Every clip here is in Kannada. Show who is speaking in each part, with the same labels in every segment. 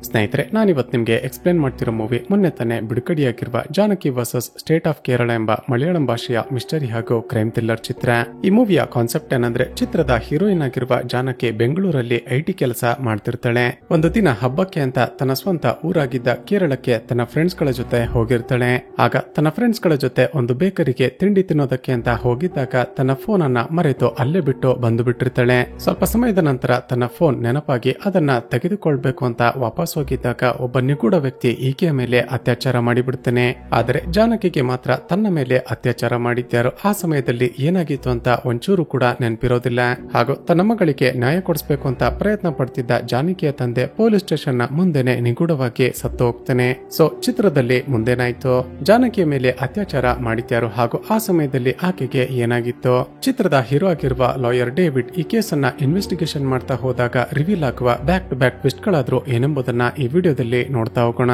Speaker 1: ಸ್ನೇಹಿತರೆ, ನಾನಿವತ್ತು ನಿಮಗೆ ಎಕ್ಸ್ಪ್ಲೇನ್ ಮಾಡ್ತಿರೋ ಮೂವಿ ಮೊನ್ನೆ ತಾನೆ ಬಿಡುಗಡೆಯಾಗಿರುವ Janaki versus state of Kerala ಎಂಬ ಮಲಯಾಳಂ ಭಾಷೆಯ ಮಿಸ್ಟರಿ ಹಾಗೂ ಕ್ರೈಮ್ ಥ್ರಿಲ್ಲರ್ ಚಿತ್ರ. ಈ ಮೂವಿಯ ಕಾನ್ಸೆಪ್ಟ್ ಏನಂದ್ರೆ, ಚಿತ್ರದ ಹೀರೋಯಿನ್ ಆಗಿರುವ ಜಾನಕಿ ಬೆಂಗಳೂರಲ್ಲಿ ಐಟಿ ಕೆಲಸ ಮಾಡ್ತಿರ್ತಾಳೆ. ಒಂದು ದಿನ ಹಬ್ಬಕ್ಕೆ ಅಂತ ತನ್ನ ಸ್ವಂತ ಊರಾಗಿದ್ದ ಕೇರಳಕ್ಕೆ ತನ್ನ ಫ್ರೆಂಡ್ಸ್ ಗಳ ಜೊತೆ ಹೋಗಿರ್ತಾಳೆ. ಆಗ ತನ್ನ ಫ್ರೆಂಡ್ಸ್ ಗಳ ಜೊತೆ ಒಂದು ಬೇಕರಿಗೆ ತಿಂಡಿ ತಿನ್ನೋದಕ್ಕೆ ಅಂತ ಹೋಗಿದ್ದಾಗ ತನ್ನ ಫೋನ್ ಅನ್ನ ಮರೆತು ಅಲ್ಲೇ ಬಿಟ್ಟು ಬಂದು ಬಿಟ್ಟಿರ್ತಾಳೆ. ಸ್ವಲ್ಪ ಸಮಯದ ನಂತರ ತನ್ನ ಫೋನ್ ನೆನಪಾಗಿ ಅದನ್ನ ತೆಗೆದುಕೊಳ್ಬೇಕು ಅಂತ ವಾಪಸ್ ಹೋಗಿದ್ದಾಗ ಒಬ್ಬ ನಿಗೂಢ ವ್ಯಕ್ತಿ ಈಕೆಯ ಮೇಲೆ ಅತ್ಯಾಚಾರ ಮಾಡಿಬಿಡ್ತಾನೆ. ಆದರೆ ಜಾನಕಿಗೆ ಮಾತ್ರ ತನ್ನ ಮೇಲೆ ಅತ್ಯಾಚಾರ ಮಾಡಿದ್ಯಾರು ಆ ಸಮಯದಲ್ಲಿ ಏನಾಗಿತ್ತು ಅಂತ ಒಂಚೂರು ಕೂಡ ನೆನಪಿರೋದಿಲ್ಲ. ಹಾಗೂ ತನ್ನ ಮಗಳಿಗೆ ನ್ಯಾಯ ಕೊಡಿಸಬೇಕು ಅಂತ ಪ್ರಯತ್ನ ಪಡ್ತಿದ್ದ ಜಾನಕಿಯ ತಂದೆ ಪೊಲೀಸ್ ಸ್ಟೇಷನ್ ನ ಮುಂದೆನೆ ನಿಗೂಢವಾಗಿ ಸತ್ತು ಹೋಗ್ತಾನೆ. ಸೊ ಚಿತ್ರದಲ್ಲಿ ಮುಂದೇನಾಯ್ತು, ಜಾನಕಿಯ ಮೇಲೆ ಅತ್ಯಾಚಾರ ಮಾಡಿದ್ಯಾರು ಹಾಗೂ ಆ ಸಮಯದಲ್ಲಿ ಆಕೆಗೆ ಏನಾಗಿತ್ತು? ಚಿತ್ರದ ಹೀರೋ ಆಗಿರುವ ಲಾಯರ್ ಡೇವಿಡ್ ಈ ಕೇಸನ್ನ ಇನ್ವೆಸ್ಟಿಗೇಷನ್ ಮಾಡ್ತಾ ಹೋದಾಗ ರಿವೀಲ್ ಆಗುವ ಬ್ಯಾಕ್ ಟು ಬ್ಯಾಕ್ ಟ್ವಿಸ್ಟ್ ಗಳಾದ್ರೂ ಏನೆಂಬುದನ್ನ ಈ ವಿಡಿಯೋದಲ್ಲಿ ನೋಡ್ತಾ ಹೋಗೋಣ.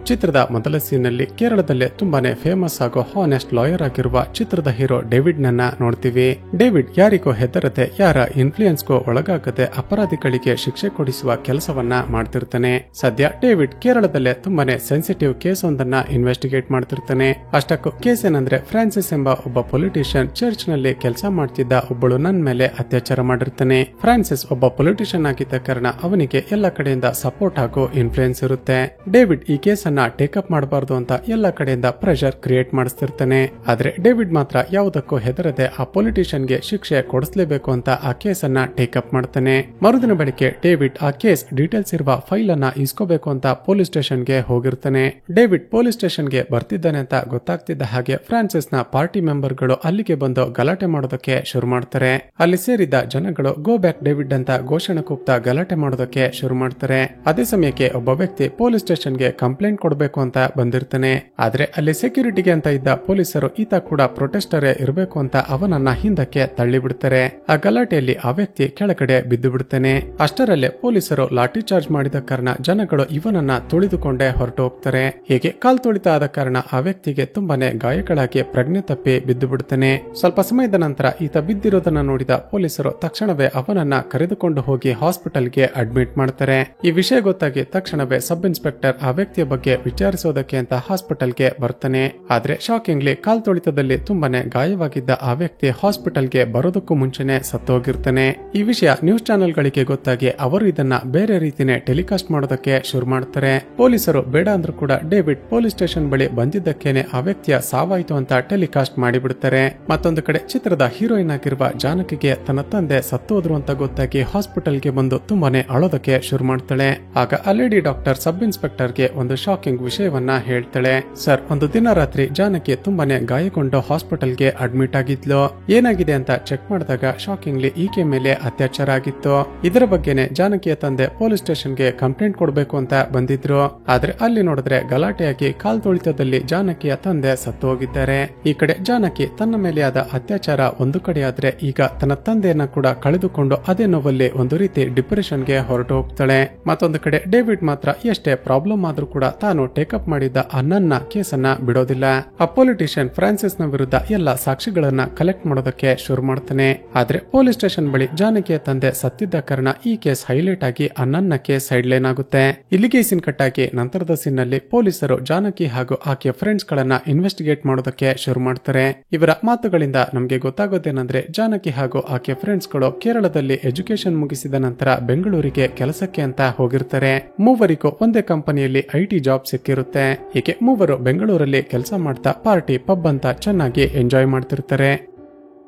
Speaker 1: ಚಿತ್ರದ ಮೊದಲ ಸೀನ್ನಲ್ಲಿ ಕೇರಳದಲ್ಲೇ ತುಂಬಾನೇ ಫೇಮಸ್ ಹಾಗೂ ಹಾನೆಸ್ಟ್ ಲಾಯರ್ ಆಗಿರುವ ಚಿತ್ರದ ಹೀರೋ ಡೇವಿಡ್ ನನ್ನ ನೋಡ್ತೀವಿ. ಡೇವಿಡ್ ಯಾರಿಗೂ ಹೆದರದೆ, ಯಾರ ಇನ್ಫ್ಲೂಯೆನ್ಸ್ಗೂ ಒಳಗಾಗದೆ ಅಪರಾಧಿಗಳಿಗೆ ಶಿಕ್ಷೆ ಕೊಡಿಸುವ ಕೆಲಸವನ್ನ ಮಾಡ್ತಿರ್ತಾನೆ. ಸದ್ಯ ಡೇವಿಡ್ ಕೇರಳದಲ್ಲೇ ತುಂಬಾನೇ ಸೆನ್ಸಿಟಿವ್ ಕೇಸ್ ಒಂದನ್ನ ಇನ್ವೆಸ್ಟಿಗೇಟ್ ಮಾಡ್ತಿರ್ತಾನೆ. ಅಷ್ಟಕ್ಕೂ ಕೇಸ್ ಏನಂದ್ರೆ, ಫ್ರಾನ್ಸಿಸ್ ಎಂಬ ಒಬ್ಬ ಪೊಲಿಟಿಷಿಯನ್ ಚರ್ಚ್ ನಲ್ಲಿ ಕೆಲಸ ಮಾಡ್ತಿದ್ದ ಒಬ್ಬಳು ನನ್ನ ಮೇಲೆ ಅತ್ಯಾಚಾರ ಮಾಡಿರ್ತಾನೆ. ಫ್ರಾನ್ಸಿಸ್ ಒಬ್ಬ ಪೊಲಿಟಿಷಿಯನ್ ಆಗಿದ್ದ ಕಾರಣ ಅವನಿಗೆ ಎಲ್ಲ ಕಡೆಯಿಂದ ಸಪೋರ್ಟ್ ಹಾಗೂ ಇನ್ಫ್ಲೂಯೆನ್ಸ್ ಇರುತ್ತೆ. ಡೇವಿಡ್ ಈ ಕೇಸ್ ಟೇಕಪ್ ಮಾಡಬಾರ್ದು ಅಂತ ಎಲ್ಲ ಕಡೆಯಿಂದ ಪ್ರೆಷರ್ ಕ್ರಿಯೇಟ್ ಮಾಡಿಸ್ತಿರ್ತಾನೆ. ಆದ್ರೆ ಡೇವಿಡ್ ಮಾತ್ರ ಯಾವುದಕ್ಕೂ ಹೆದರದೆ ಆ ಪೊಲಿಟಿಷಿಯನ್ ಗೆ ಶಿಕ್ಷೆ ಕೊಡಿಸಲೇಬೇಕು ಅಂತ ಆ ಕೇಸ್ ಅನ್ನ ಟೇಕಪ್ ಮಾಡ್ತಾನೆ. ಮರುದಿನ ಬೆಳಿಗ್ಗೆ ಡೇವಿಡ್ ಆ ಕೇಸ್ ಡೀಟೇಲ್ಸ್ ಇರುವ ಫೈಲ್ ಅನ್ನ ಇಸ್ಕೋಬೇಕು ಅಂತ ಪೊಲೀಸ್ ಸ್ಟೇಷನ್ ಗೆ ಹೋಗಿರ್ತಾನೆ. ಡೇವಿಡ್ ಪೊಲೀಸ್ ಸ್ಟೇಷನ್ ಗೆ ಬರ್ತಿದ್ದಾನೆ ಅಂತ ಗೊತ್ತಾಗ್ತಿದ್ದ ಹಾಗೆ ಫ್ರಾನ್ಸಿಸ್ ನ ಪಾರ್ಟಿ ಮೆಂಬರ್ ಗಳು ಅಲ್ಲಿಗೆ ಬಂದು ಗಲಾಟೆ ಮಾಡೋದಕ್ಕೆ ಶುರು ಮಾಡ್ತಾರೆ. ಅಲ್ಲಿ ಸೇರಿದ ಜನಗಳು ಗೋ ಬ್ಯಾಕ್ ಡೇವಿಡ್ ಅಂತ ಘೋಷಣೆ ಕೂಗ್ತಾ ಗಲಾಟೆ ಮಾಡೋದಕ್ಕೆ ಶುರು ಮಾಡ್ತಾರೆ. ಅದೇ ಸಮಯಕ್ಕೆ ಒಬ್ಬ ವ್ಯಕ್ತಿ ಪೊಲೀಸ್ ಸ್ಟೇಷನ್ ಗೆ ಕಂಪ್ಲೇಂಟ್ ಕೊಡಬೇಕು ಅಂತ ಬಂದಿರ್ತಾನೆ. ಆದ್ರೆ ಅಲ್ಲಿ ಸೆಕ್ಯೂರಿಟಿಗೆ ಅಂತ ಇದ್ದ ಪೊಲೀಸರು ಈತ ಕೂಡ ಪ್ರೊಟೆಸ್ಟರೇ ಇರಬೇಕು ಅಂತ ಅವನನ್ನ ಹಿಂದಕ್ಕೆ ತಳ್ಳಿ ಬಿಡ್ತಾರೆ. ಆ ಗಲಾಟೆಯಲ್ಲಿ ಆ ವ್ಯಕ್ತಿ ಕೆಳಗಡೆ ಬಿದ್ದು ಬಿಡ್ತಾನೆ. ಅಷ್ಟರಲ್ಲೇ ಪೊಲೀಸರು ಲಾಠಿ ಚಾರ್ಜ್ ಮಾಡಿದ ಕಾರಣ ಜನಗಳು ಇವನನ್ನ ತುಳಿದುಕೊಂಡೇ ಹೊರಟು ಹೋಗ್ತಾರೆ. ಹೀಗೆ ಕಾಲ್ ತುಳಿತ ಆದ ಕಾರಣ ಆ ವ್ಯಕ್ತಿಗೆ ತುಂಬಾನೇ ಗಾಯಗಳಾಗಿ ಪ್ರಜ್ಞೆ ತಪ್ಪಿ ಬಿದ್ದು ಬಿಡ್ತಾನೆ. ಸ್ವಲ್ಪ ಸಮಯದ ನಂತರ ಈತ ಬಿದ್ದಿರೋದನ್ನ ನೋಡಿದ ಪೊಲೀಸರು ತಕ್ಷಣವೇ ಅವನನ್ನ ಕರೆದುಕೊಂಡು ಹೋಗಿ ಹಾಸ್ಪಿಟಲ್ಗೆ ಅಡ್ಮಿಟ್ ಮಾಡ್ತಾರೆ. ಈ ವಿಷಯ ಗೊತ್ತಾಗಿ ತಕ್ಷಣವೇ ಸಬ್ ಇನ್ಸ್ಪೆಕ್ಟರ್ ಆ ವ್ಯಕ್ತಿಯ ಬಗ್ಗೆ ವಿಚಾರಿಸೋದಕ್ಕೆ ಅಂತ ಹಾಸ್ಪಿಟಲ್ಗೆ ಬರ್ತಾನೆ. ಆದ್ರೆ ಶಾಕಿಂಗ್ಲಿ ಕಾಲ್ ತುಳಿತದಲ್ಲಿ ತುಂಬಾನೇ ಗಾಯವಾಗಿದ್ದ ಆ ವ್ಯಕ್ತಿ ಹಾಸ್ಪಿಟಲ್ಗೆ ಬರೋದಕ್ಕೂ ಮುಂಚೆನೆ ಸತ್ತೋಗಿರ್ತಾನೆ. ಈ ವಿಷಯ ನ್ಯೂಸ್ ಚಾನೆಲ್ ಗಳಿಗೆ ಗೊತ್ತಾಗಿ ಅವರು ಇದನ್ನ ಬೇರೆ ರೀತಿನೇ ಟೆಲಿಕಾಸ್ಟ್ ಮಾಡೋದಕ್ಕೆ ಶುರು ಮಾಡ್ತಾರೆ. ಪೊಲೀಸರು ಬೇಡ ಅಂದ್ರೂ ಕೂಡ ಡೇವಿಡ್ ಪೊಲೀಸ್ ಸ್ಟೇಷನ್ ಬಳಿ ಬಂದಿದ್ದಕ್ಕೇನೆ ಆ ವ್ಯಕ್ತಿಯ ಸಾವಾಯಿತು ಅಂತ ಟೆಲಿಕಾಸ್ಟ್ ಮಾಡಿಬಿಡ್ತಾರೆ. ಮತ್ತೊಂದು ಕಡೆ ಚಿತ್ರದ ಹೀರೋಯಿನ್ ಆಗಿರುವ ಜಾನಕಿಗೆ ತನ್ನ ತಂದೆ ಸತ್ತೋದ್ರು ಅಂತ ಗೊತ್ತಾಗಿ ಹಾಸ್ಪಿಟಲ್ಗೆ ಬಂದು ತುಂಬಾನೇ ಅಳೋದಕ್ಕೆ ಶುರು ಮಾಡ್ತಾಳೆ. ಆಗ ಆ ಲೇಡಿ ಡಾಕ್ಟರ್ ಸಬ್ ಇನ್ಸ್ಪೆಕ್ಟರ್ಗೆ ಒಂದು ಶಾಕಿಂಗ್ ವಿಷಯವನ್ನ ಹೇಳ್ತಾಳೆ. ಸರ್, ಒಂದು ದಿನ ರಾತ್ರಿ ಜಾನಕಿ ತುಂಬಾನೇ ಗಾಯಗೊಂಡು ಹಾಸ್ಪಿಟಲ್ಗೆ ಅಡ್ಮಿಟ್ ಆಗಿದ್ಲು. ಏನಾಗಿದೆ ಅಂತ ಚೆಕ್ ಮಾಡಿದಾಗ ಶಾಕಿಂಗ್ಲಿ ಈಕೆ ಮೇಲೆ ಅತ್ಯಾಚಾರ ಆಗಿತ್ತು. ಇದರ ಬಗ್ಗೆನೆ ಜಾನಕಿಯ ತಂದೆ ಪೊಲೀಸ್ ಸ್ಟೇಷನ್ಗೆ ಕಂಪ್ಲೇಂಟ್ ಕೊಡಬೇಕು ಅಂತ ಬಂದಿದ್ರು. ಆದ್ರೆ ಅಲ್ಲಿ ನೋಡಿದ್ರೆ ಗಲಾಟೆಯಾಗಿ ಕಾಲ್ ತುಳಿತದಲ್ಲಿ ಜಾನಕಿಯ ತಂದೆ ಸತ್ತು ಹೋಗಿದ್ದಾರೆ. ಈ ಕಡೆ ಜಾನಕಿ ತನ್ನ ಮೇಲೆ ಆದ ಅತ್ಯಾಚಾರ ಒಂದು ಕಡೆ ಆದ್ರೆ, ಈಗ ತನ್ನ ತಂದೆಯನ್ನ ಕೂಡ ಕಳೆದುಕೊಂಡು ಅದೇ ನೋವಲ್ಲಿ ಒಂದು ರೀತಿ ಡಿಪ್ರೆಷನ್ಗೆ ಹೊರಟು ಹೋಗ್ತಾಳೆ. ಮತ್ತೊಂದು ಕಡೆ ಡೇವಿಡ್ ಮಾತ್ರ ಎಷ್ಟೇ ಪ್ರಾಬ್ಲಮ್ ಆದ್ರೂ ಕೂಡ ತಾನು ಟೇಕಪ್ ಮಾಡಿದ್ದ ನನ್ನ ಕೇಸನ್ನ ಬಿಡೋದಿಲ್ಲ. ಆ ಪೊಲಿಟಿಷಿಯನ್ ಫ್ರಾನ್ಸಿಸ್ ನ ವಿರುದ್ಧ ಎಲ್ಲ ಸಾಕ್ಷಿಗಳನ್ನ ಕಲೆಕ್ಟ್ ಮಾಡೋದಕ್ಕೆ ಶುರು ಮಾಡ್ತಾನೆ. ಆದ್ರೆ ಪೊಲೀಸ್ ಸ್ಟೇಷನ್ ಬಳಿ ಜಾನಕಿಯ ತಂದೆ ಸತ್ತಿದ್ದ ಕಾರಣ ಈ ಕೇಸ್ ಹೈಲೈಟ್ ಆಗಿ ನನ್ನ ಕೇಸ್ ಸೈಡ್ ಲೈನ್ ಆಗುತ್ತೆ. ಇಲ್ಲಿಗೆ ಸೀನ್ ಕಟ್ ಆಗಿ ನಂತರದ ಸೀನ್ ನಲ್ಲಿ ಪೊಲೀಸರು ಜಾನಕಿ ಹಾಗೂ ಆಕೆಯ ಫ್ರೆಂಡ್ಸ್ ಗಳನ್ನ ಇನ್ವೆಸ್ಟಿಗೇಟ್ ಮಾಡೋದಕ್ಕೆ ಶುರು ಮಾಡ್ತಾರೆ. ಇವರ ಮಾತುಗಳಿಂದ ನಮ್ಗೆ ಗೊತ್ತಾಗೋದೇನಂದ್ರೆ, ಜಾನಕಿ ಹಾಗೂ ಆಕೆಯ ಫ್ರೆಂಡ್ಸ್ ಗಳು ಕೇರಳದಲ್ಲಿ ಎಜುಕೇಶನ್ ಮುಗಿಸಿದ ನಂತರ ಬೆಂಗಳೂರಿಗೆ ಕೆಲಸಕ್ಕೆ ಅಂತ ಹೋಗಿರ್ತಾರೆ. ಮೂವರಿಗೂ ಒಂದೇ ಕಂಪನಿಯಲ್ಲಿ ಐಟಿ ಜಾಬ್ ಸಿಕ್ಕಿರುತ್ತೆ. ಹೀಗೆ ಮೂವರು ಬೆಂಗಳೂರಲ್ಲಿ ಕೆಲಸ ಮಾಡ್ತಾ ಪಾರ್ಟಿ ಪಬ್ ಅಂತ ಚೆನ್ನಾಗಿ ಎಂಜಾಯ್ ಮಾಡ್ತಿರ್ತಾರೆ.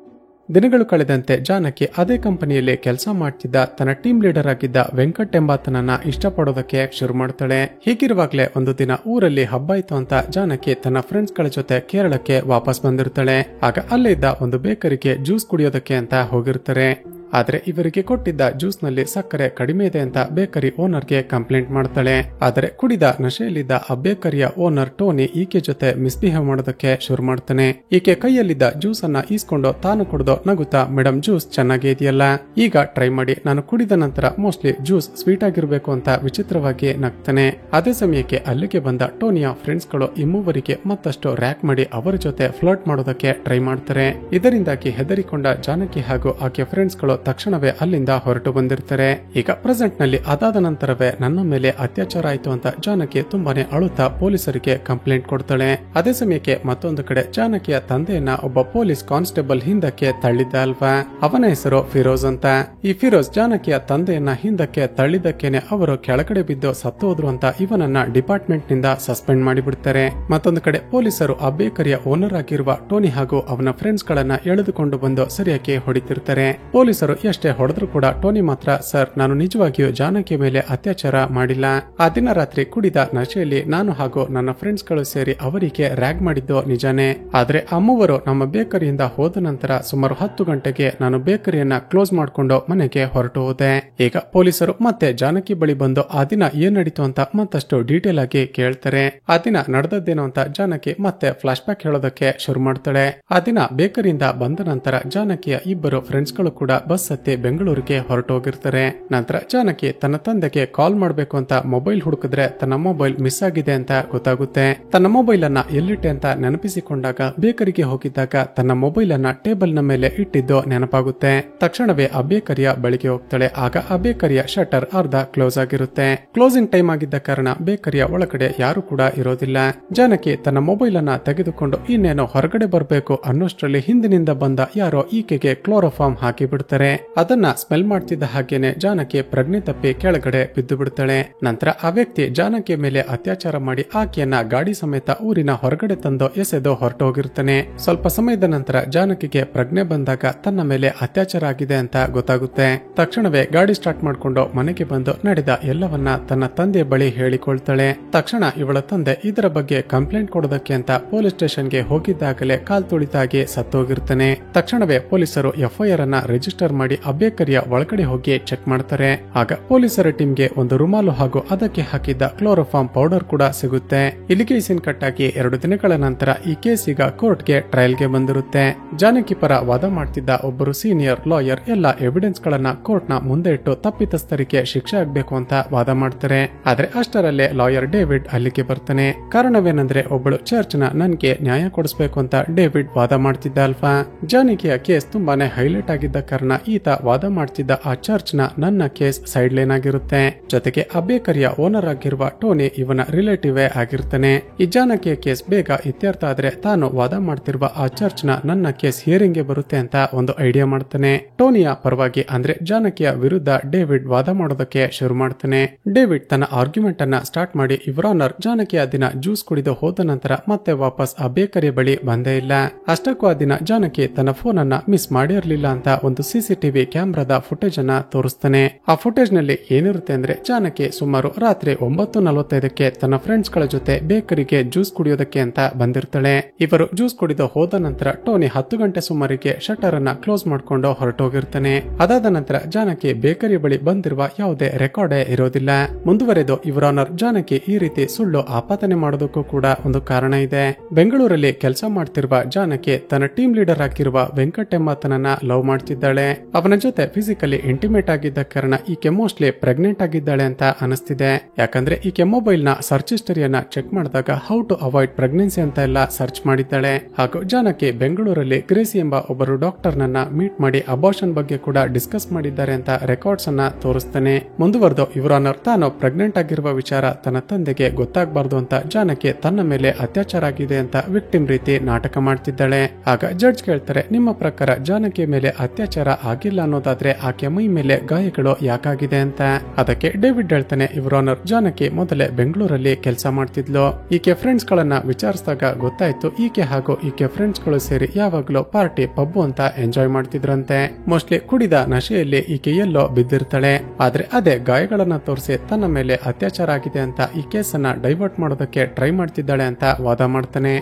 Speaker 1: ದಿನಗಳು ಕಳೆದಂತೆ ಜಾನಕಿ ಅದೇ ಕಂಪನಿಯಲ್ಲಿ ಕೆಲಸ ಮಾಡ್ತಿದ್ದ ತನ್ನ ಟೀಮ್ ಲೀಡರ್ ಆಗಿದ್ದ ವೆಂಕಟ್ ಎಂಬಾತನನ್ನ ಇಷ್ಟಪಡೋದಕ್ಕೆ ಶುರು ಮಾಡ್ತಾಳೆ. ಹೀಗಿರುವಾಗ್ಲೇ ಒಂದು ದಿನ ಊರಲ್ಲಿ ಹಬ್ಬ ಇತ್ತು ಅಂತ ಜಾನಕಿ ತನ್ನ ಫ್ರೆಂಡ್ಸ್ ಗಳ ಜೊತೆ ಕೇರಳಕ್ಕೆ ವಾಪಸ್ ಬಂದಿರ್ತಾಳೆ. ಆಗ ಅಲ್ಲೇ ಇದ್ದ ಒಂದು ಬೇಕರಿಗೆ ಜ್ಯೂಸ್ ಕುಡಿಯೋದಕ್ಕೆ ಅಂತ ಹೋಗಿರ್ತಾರೆ. ಆದ್ರೆ ಇವರಿಗೆ ಕೊಟ್ಟಿದ್ದ ಜ್ಯೂಸ್ ನಲ್ಲಿ ಸಕ್ಕರೆ ಕಡಿಮೆ ಇದೆ ಅಂತ ಬೇಕರಿ ಓನರ್ಗೆ ಕಂಪ್ಲೇಂಟ್ ಮಾಡ್ತಾಳೆ. ಆದರೆ ಕುಡಿದ ನಶೆಯಲ್ಲಿದ್ದ ಆ ಬೇಕರಿಯ ಓನರ್ ಟೋನಿ ಈಕೆ ಜೊತೆ ಮಿಸ್ಬಿಹೇವ್ ಮಾಡೋದಕ್ಕೆ ಶುರು ಮಾಡ್ತಾನೆ. ಈಕೆ ಕೈಯಲ್ಲಿದ್ದ ಜ್ಯೂಸ್ ಅನ್ನ ಈಸ್ಕೊಂಡು ತಾನು ಕುಡಿದು ನಗುತ್ತಾ, ಮೇಡಮ್ ಜ್ಯೂಸ್ ಚೆನ್ನಾಗೇ ಇದೆಯಲ್ಲ, ಈಗ ಟ್ರೈ ಮಾಡಿ, ನಾನು ಕುಡಿದ ನಂತರ ಮೋಸ್ಟ್ಲಿ ಜ್ಯೂಸ್ ಸ್ವೀಟ್ ಆಗಿರ್ಬೇಕು ಅಂತ ವಿಚಿತ್ರವಾಗಿ ನಗ್ತಾನೆ. ಅದೇ ಸಮಯಕ್ಕೆ ಅಲ್ಲಿಗೆ ಬಂದ ಟೋನಿಯ ಫ್ರೆಂಡ್ಸ್ ಗಳು ಈ ಮೂವರಿಗೆ ಮತ್ತಷ್ಟು ರ್ಯಾಕ್ ಮಾಡಿ ಅವರ ಜೊತೆ ಫ್ಲರ್ಟ್ ಮಾಡೋದಕ್ಕೆ ಟ್ರೈ ಮಾಡ್ತಾರೆ. ಇದರಿಂದಾಗಿ ಹೆದರಿಕೊಂಡ ಜಾನಕಿ ಹಾಗೂ ಆಕೆ ಫ್ರೆಂಡ್ಸ್ ಗಳು ತಕ್ಷಣವೇ ಅಲ್ಲಿಂದ ಹೊರಟು ಬಂದಿರ್ತಾರೆ. ಈಗ ಪ್ರೆಸೆಂಟ್ ನಲ್ಲಿ ಅದಾದ ನಂತರವೇ ನನ್ನ ಮೇಲೆ ಅತ್ಯಾಚಾರ ಆಯ್ತು ಅಂತ ಜಾನಕಿ ತುಂಬಾನೇ ಅಳುತ್ತಾ ಪೊಲೀಸರಿಗೆ ಕಂಪ್ಲೇಂಟ್ ಕೊಡ್ತಾಳೆ. ಅದೇ ಸಮಯಕ್ಕೆ ಮತ್ತೊಂದು ಕಡೆ ಜಾನಕಿಯ ತಂದೆಯನ್ನ ಒಬ್ಬ ಪೊಲೀಸ್ ಕಾನ್ಸ್ಟೇಬಲ್ ಹಿಂದಕ್ಕೆ ತಳ್ಳಿದ್ದ ಅಲ್ವಾ, ಅವನ ಹೆಸರು ಫಿರೋಜ್ ಅಂತ. ಈ ಫಿರೋಜ್ ಜಾನಕಿಯ ತಂದೆಯನ್ನ ಹಿಂದಕ್ಕೆ ತಳ್ಳಿದ್ದಕ್ಕೇನೆ ಅವರು ಕೆಳಗಡೆ ಬಿದ್ದು ಸತ್ತು ಹೋದ್ರು ಅಂತ ಇವನನ್ನ ಡಿಪಾರ್ಟ್ಮೆಂಟ್ ನಿಂದ ಸಸ್ಪೆಂಡ್ ಮಾಡಿಬಿಡ್ತಾರೆ. ಮತ್ತೊಂದು ಕಡೆ ಪೊಲೀಸರು ಆ ಬೇಕರಿಯ ಓನರ್ ಆಗಿರುವ ಟೋನಿ ಹಾಗೂ ಅವನ ಫ್ರೆಂಡ್ಸ್ ಗಳನ್ನ ಎಳೆದುಕೊಂಡು ಬಂದು ಸರಿಯಾಗಿ ಹೊಡಿತಿರ್ತಾರೆ. ಪೊಲೀಸರು ಎಷ್ಟೇ ಹೊಡೆದ್ರು ಕೂಡ ಟೋನಿ ಮಾತ್ರ, ಸರ್ ನಾನು ನಿಜವಾಗಿಯೂ ಜಾನಕಿ ಮೇಲೆ ಅತ್ಯಾಚಾರ ಮಾಡಿಲ್ಲ. ಆ ದಿನ ರಾತ್ರಿ ಕುಡಿದ ನಶೆಯಲ್ಲಿ ನಾನು ಹಾಗೂ ನನ್ನ ಫ್ರೆಂಡ್ಸ್ ಗಳು ಸೇರಿ ಅವರಿಗೆ ರ್ಯಾಗ್ ಮಾಡಿದ್ದು ನಿಜಾನೇ. ಆದ್ರೆ ಆ ಮೂವರು ನಮ್ಮ ಬೇಕರಿಯಿಂದ ಹೋದ ನಂತರ ಸುಮಾರು 10 ಗಂಟೆಗೆ ನಾನು ಬೇಕರಿಯನ್ನ ಕ್ಲೋಸ್ ಮಾಡಿಕೊಂಡು ಮನೆಗೆ ಹೊರಟು ಹೋದೆ. ಈಗ ಪೊಲೀಸರು ಮತ್ತೆ ಜಾನಕಿ ಬಳಿ ಬಂದು ಆ ದಿನ ಏನ್ ನಡೀತು ಅಂತ ಮತ್ತಷ್ಟು ಡೀಟೇಲ್ ಆಗಿ ಕೇಳ್ತಾರೆ. ಆ ದಿನ ನಡೆದದ್ದೇನೋ ಅಂತ ಜಾನಕಿ ಮತ್ತೆ ಫ್ಲಾಶ್ ಬ್ಯಾಕ್ ಹೇಳೋದಕ್ಕೆ ಶುರು ಮಾಡ್ತಾಳೆ. ಆ ದಿನ ಬೇಕರಿಯಿಂದ ಬಂದ ನಂತರ ಜಾನಕಿಯ ಇಬ್ಬರು ಫ್ರೆಂಡ್ಸ್ ಗಳು ಕೂಡ ಬಸ್ ಹತ್ತಿ ಬೆಂಗಳೂರಿಗೆ ಹೊರಟೋಗಿರ್ತಾರೆ. ನಂತರ ಜಾನಕಿ ತನ್ನ ತಂದೆಗೆ ಕಾಲ್ ಮಾಡ್ಬೇಕು ಅಂತ ಮೊಬೈಲ್ ಹುಡುಕಿದ್ರೆ ತನ್ನ ಮೊಬೈಲ್ ಮಿಸ್ ಆಗಿದೆ ಅಂತ ಗೊತ್ತಾಗುತ್ತೆ. ತನ್ನ ಮೊಬೈಲ್ ಅನ್ನ ಎಲ್ಲಿಟ್ಟೆ ಅಂತ ನೆನಪಿಸಿಕೊಂಡಾಗ ಬೇಕರಿಗೆ ಹೋಗಿದ್ದಾಗ ತನ್ನ ಮೊಬೈಲ್ ಅನ್ನ ಟೇಬಲ್ ನ ಮೇಲೆ ಇಟ್ಟಿದ್ದು ನೆನಪಾಗುತ್ತೆ. ತಕ್ಷಣವೇ ಆ ಬೇಕರಿಯ ಬಳಿಗೆ ಹೋಗ್ತಾಳೆ. ಆಗ ಆ ಬೇಕರಿಯ ಶಟರ್ ಅರ್ಧ ಕ್ಲೋಸ್ ಆಗಿರುತ್ತೆ. ಕ್ಲೋಸಿಂಗ್ ಟೈಮ್ ಆಗಿದ್ದ ಕಾರಣ ಬೇಕರಿಯ ಒಳಗಡೆ ಯಾರು ಕೂಡ ಇರೋದಿಲ್ಲ. ಜಾನಕಿ ತನ್ನ ಮೊಬೈಲ್ ಅನ್ನ ತೆಗೆದುಕೊಂಡು ಇನ್ನೇನೋ ಹೊರಗಡೆ ಬರಬೇಕು ಅನ್ನೋಷ್ಟರಲ್ಲಿ ಹಿಂದಿನಿಂದ ಬಂದ ಯಾರೋ ಈಕೆಗೆ ಕ್ಲೋರೋಫಾರ್ಮ್ ಹಾಕಿ ಬಿಡ್ತಾರೆ. ಅದನ್ನ ಸ್ಮೆಲ್ ಮಾಡ್ತಿದ್ದ ಹಾಗೇನೆ ಜಾನಕಿ ಪ್ರಜ್ಞೆ ತಪ್ಪಿ ಕೆಳಗಡೆ ಬಿದ್ದು ಬಿಡ್ತಾಳೆ. ನಂತರ ಆ ವ್ಯಕ್ತಿ ಜಾನಕಿ ಮೇಲೆ ಅತ್ಯಾಚಾರ ಮಾಡಿ ಆಕೆಯನ್ನ ಗಾಡಿ ಸಮೇತ ಊರಿನ ಹೊರಗಡೆ ತಂದು ಎಸೆದು ಹೊರಟೋಗಿರ್ತಾನೆ. ಸ್ವಲ್ಪ ಸಮಯದ ನಂತರ ಜಾನಕಿಗೆ ಪ್ರಜ್ಞೆ ಬಂದಾಗ ತನ್ನ ಮೇಲೆ ಅತ್ಯಾಚಾರ ಆಗಿದೆ ಅಂತ ಗೊತ್ತಾಗುತ್ತೆ. ತಕ್ಷಣವೇ ಗಾಡಿ ಸ್ಟಾರ್ಟ್ ಮಾಡ್ಕೊಂಡು ಮನೆಗೆ ಬಂದು ನಡೆದ ಎಲ್ಲವನ್ನ ತನ್ನ ತಂದೆ ಬಳಿ ಹೇಳಿಕೊಳ್ತಾಳೆ. ತಕ್ಷಣ ಇವಳ ತಂದೆ ಇದರ ಬಗ್ಗೆ ಕಂಪ್ಲೇಂಟ್ ಕೊಡೋದಕ್ಕೆ ಅಂತ ಪೊಲೀಸ್ ಸ್ಟೇಷನ್ಗೆ ಹೋಗಿದ್ದಾಗಲೇ ಕಾಲ್ ತುಳಿತಾಗಿ ಸತ್ತೋಗಿರ್ತಾನೆ. ತಕ್ಷಣವೇ ಪೊಲೀಸರು ಎಫ್ಐಆರ್ ಅನ್ನ ರಿಜಿಸ್ಟರ್ ಮಾಡಿ ಆ ಬೇಕರಿಯ ಒಳಗಡೆ ಹೋಗಿ ಚೆಕ್ ಮಾಡ್ತಾರೆ. ಆಗ ಪೊಲೀಸರ ಟೀಮ್ಗೆ ಒಂದು ರುಮಾಲು ಹಾಗೂ ಅದಕ್ಕೆ ಹಾಕಿದ್ದ ಕ್ಲೋರೋಫಾರ್ಮ್ ಪೌಡರ್ ಕೂಡ ಸಿಗುತ್ತೆ. ಇಲ್ಲಿಗೆ ಸೀನ್ ಕಟ್ ಆಗಿ 2 ದಿನಗಳ ನಂತರ ಈ ಕೇಸ್ ಈಗ ಕೋರ್ಟ್ಗೆ ಟ್ರಯಲ್ಗೆ ಬಂದಿರುತ್ತೆ. ಜಾನಕಿ ಪರ ವಾದ ಮಾಡ್ತಿದ್ದ ಒಬ್ಬರು ಸೀನಿಯರ್ ಲಾಯರ್ ಎಲ್ಲ ಎವಿಡೆನ್ಸ್ ಗಳನ್ನ ಕೋರ್ಟ್ ನ ಮುಂದೆ ಇಟ್ಟು ತಪ್ಪಿತಸ್ಥರಿಗೆ ಶಿಕ್ಷೆ ಆಗ್ಬೇಕು ಅಂತ ವಾದ ಮಾಡ್ತಾರೆ. ಆದ್ರೆ ಅಷ್ಟರಲ್ಲೇ ಲಾಯರ್ ಡೇವಿಡ್ ಅಲ್ಲಿಗೆ ಬರ್ತಾನೆ. ಕಾರಣವೇನೆಂದ್ರೆ ಒಬ್ಬಳು ಚರ್ಚ್ ನ ನನ್ಗೆ ನ್ಯಾಯ ಕೊಡಿಸಬೇಕು ಅಂತ ಡೇವಿಡ್ ವಾದ ಮಾಡ್ತಿದ್ದ ಅಲ್ವಾ. ಜಾನಕಿಯ ಕೇಸ್ ತುಂಬಾನೇ ಹೈಲೈಟ್ ಆಗಿದ್ದ ಕಾರಣ ಈತ ವಾದ ಮಾಡ್ತಿದ್ದ ಆ ಚರ್ಚ್ ನ ನನ್ನ ಕೇಸ್ ಸೈಡ್ ಲೈನ್ ಆಗಿರುತ್ತೆ. ಜೊತೆಗೆ ಆ ಬೇಕರಿಯ ಓನರ್ ಆಗಿರುವ ಟೋನಿ ಇವನ ರಿಲೇಟಿವ್ ಆಗಿರ್ತಾನೆ. ಈ ಜಾನಕಿಯ ಕೇಸ್ ಬೇಗ ಇತ್ಯರ್ಥ ಆದ್ರೆ ತಾನು ವಾದ ಮಾಡ್ತಿರುವ ಆ ಚರ್ಚ್ ನ ನನ್ನ ಕೇಸ್ ಹಿಯರಿಂಗ್ ಗೆ ಬರುತ್ತೆ ಅಂತ ಒಂದು ಐಡಿಯಾ ಮಾಡ್ತಾನೆ. ಟೋನಿಯ ಪರವಾಗಿ ಅಂದ್ರೆ ಜಾನಕಿಯ ವಿರುದ್ಧ ಡೇವಿಡ್ ವಾದ ಮಾಡೋದಕ್ಕೆ ಶುರು ಮಾಡ್ತಾನೆ. ಡೇವಿಡ್ ತನ್ನ ಆರ್ಗ್ಯುಮೆಂಟ್ ಅನ್ನ ಸ್ಟಾರ್ಟ್ ಮಾಡಿ, ಯುವರ್ ಆನರ್, ಜಾನಕಿಯ ದಿನ ಜ್ಯೂಸ್ ಕುಡಿದು ಹೋದ ನಂತರ ಮತ್ತೆ ವಾಪಸ್ ಆ ಬೇಕರಿಯ ಬಳಿ ಬಂದೇ ಇಲ್ಲ. ಅಷ್ಟಕ್ಕೂ ಆ ದಿನ ಜಾನಕಿ ತನ್ನ ಫೋನ್ ಅನ್ನ ಮಿಸ್ ಮಾಡಿರಲಿಲ್ಲ ಅಂತ ಒಂದು ಸಿಸಿಟಿವಿ ಕ್ಯಾಮ್ರಾದ ಫುಟೇಜ್ ಅನ್ನ ತೋರಿಸ್ತಾನೆ. ಆ ಫುಟೇಜ್ ನಲ್ಲಿ ಏನಿರುತ್ತೆ ಅಂದ್ರೆ ಜಾನಕಿ ಸುಮಾರು ರಾತ್ರಿ 9:45ಕ್ಕೆ ತನ್ನ ಫ್ರೆಂಡ್ಸ್ ಗಳ ಜೊತೆ ಬೇಕರಿಗೆ ಜ್ಯೂಸ್ ಕುಡಿಯೋದಕ್ಕೆ ಅಂತ ಬಂದಿರ್ತಾಳೆ. ಇವರು ಜ್ಯೂಸ್ ಕುಡಿದು ಹೋದ ನಂತರ ಟೋನಿ 10 ಗಂಟೆ ಸುಮಾರಿಗೆ ಶಟರ್ ಅನ್ನ ಕ್ಲೋಸ್ ಮಾಡ್ಕೊಂಡು ಹೊರಟೋಗಿರ್ತಾನೆ. ಅದಾದ ನಂತರ ಜಾನಕಿ ಬೇಕರಿ ಬಳಿ ಬಂದಿರುವ ಯಾವುದೇ ರೆಕಾರ್ಡೇ ಇರೋದಿಲ್ಲ. ಮುಂದುವರೆದು ಯುವರ್ ಆನರ್, ಜಾನಕಿ ಈ ರೀತಿ ಸುಳ್ಳು ಆಪಾದನೆ ಮಾಡೋದಕ್ಕೂ ಕೂಡ ಒಂದು ಕಾರಣ ಇದೆ. ಬೆಂಗಳೂರಲ್ಲಿ ಕೆಲಸ ಮಾಡ್ತಿರುವ ಜಾನಕಿ ತನ್ನ ಟೀಮ್ ಲೀಡರ್ ಆಗಿರುವ ವೆಂಕಟೆಮ್ಮತನನ್ನ ಲವ್ ಮಾಡ್ತಿದ್ದಾಳೆ. ಅವನ ಜೊತೆ ಫಿಸಿಕಲಿ ಇಂಟಿಮೇಟ್ ಆಗಿದ್ದ ಕಾರಣ ಈಕೆ ಮೋಸ್ಟ್ಲಿ ಪ್ರೆಗ್ನೆಂಟ್ ಆಗಿದ್ದಾಳೆ ಅಂತ ಅನಿಸ್ತಿದೆ. ಯಾಕಂದ್ರೆ ಈಕೆ ಮೊಬೈಲ್ ನ ಸರ್ಚ್ ಹಿಸ್ಟರಿಯನ್ನ ಚೆಕ್ ಮಾಡಿದಾಗ ಹೌ ಟು ಅವಾಯ್ಡ್ ಪ್ರೆಗ್ನೆನ್ಸಿ ಅಂತ ಎಲ್ಲ ಸರ್ಚ್ ಮಾಡಿದ್ದಾಳೆ. ಹಾಗೂ ಜಾನಕಿ ಬೆಂಗಳೂರಲ್ಲಿ ಗ್ರೇಸಿ ಎಂಬ ಒಬ್ಬರು ಡಾಕ್ಟರ್ ನನ್ನ ಮೀಟ್ ಮಾಡಿ ಅಬಾರ್ಷನ್ ಬಗ್ಗೆ ಕೂಡ ಡಿಸ್ಕಸ್ ಮಾಡಿದ್ದಾರೆ ಅಂತ ರೆಕಾರ್ಡ್ಸ್ ಅನ್ನ ತೋರಿಸ್ತಾನೆ. ಮುಂದುವರೆದು ಯುವರ್ ಆನರ್, ತಾನು ಪ್ರೆಗ್ನೆಂಟ್ ಆಗಿರುವ ವಿಚಾರ ತನ್ನ ತಂದೆಗೆ ಗೊತ್ತಾಗಬಾರ್ದು ಅಂತ ಜಾನಕಿ ತನ್ನ ಮೇಲೆ ಅತ್ಯಾಚಾರ ಆಗಿದೆ ಅಂತ ವಿಕ್ಟಿಮ್ ರೀತಿ ನಾಟಕ ಮಾಡ್ತಿದ್ದಾಳೆ. ಆಗ ಜಡ್ಜ್ ಕೇಳ್ತಾರೆ, ನಿಮ್ಮ ಪ್ರಕಾರ ಜಾನಕಿ ಮೇಲೆ ಅತ್ಯಾಚಾರ ಆಗಿಲ್ಲ ಅನ್ನೋದಾದ್ರೆ ಆಕೆ ಮೈ ಮೇಲೆ ಗಾಯಗಳು ಯಾಕಾಗಿದೆ ಅಂತ. ಅದಕ್ಕೆ ಡೇವಿಡ್ ಹೇಳ್ತಾನೆ, ಯುವರ್ ಆನರ್, ಜಾನಕಿ ಮೊದಲೇ ಬೆಂಗಳೂರಲ್ಲಿ ಕೆಲಸ ಮಾಡ್ತಿದ್ಲು. ಈಕೆ ಫ್ರೆಂಡ್ಸ್ ಗಳನ್ನ ವಿಚಾರಿಸಿದಾಗ ಗೊತ್ತಾಯ್ತು ಈಕೆ ಹಾಗೂ ಈಕೆ ಫ್ರೆಂಡ್ಸ್ ಗಳು ಸೇರಿ ಯಾವಾಗ್ಲೂ ಪಾರ್ಟಿ ಪಬ್ಬು ಅಂತ ಎಂಜಾಯ್ ಮಾಡ್ತಿದ್ರಂತೆ. ಮೋಸ್ಟ್ಲಿ ಕುಡಿದ ನಶೆಯಲ್ಲಿ ಈಕೆ ಎಲ್ಲೋ ಬಿದ್ದಿರ್ತಾಳೆ. ಆದ್ರೆ ಅದೇ ಗಾಯಗಳನ್ನ ತೋರಿಸಿ ತನ್ನ ಮೇಲೆ ಅತ್ಯಾಚಾರ ಆಗಿದೆ ಅಂತ ಈ ಕೇಸನ್ನ ಡೈವರ್ಟ್ ಮಾಡೋದಕ್ಕೆ ಟ್ರೈ ಮಾಡ್ತಿದ್ದಾಳೆ ಅಂತ ವಾದ ಮಾಡ್ತಾನೆ.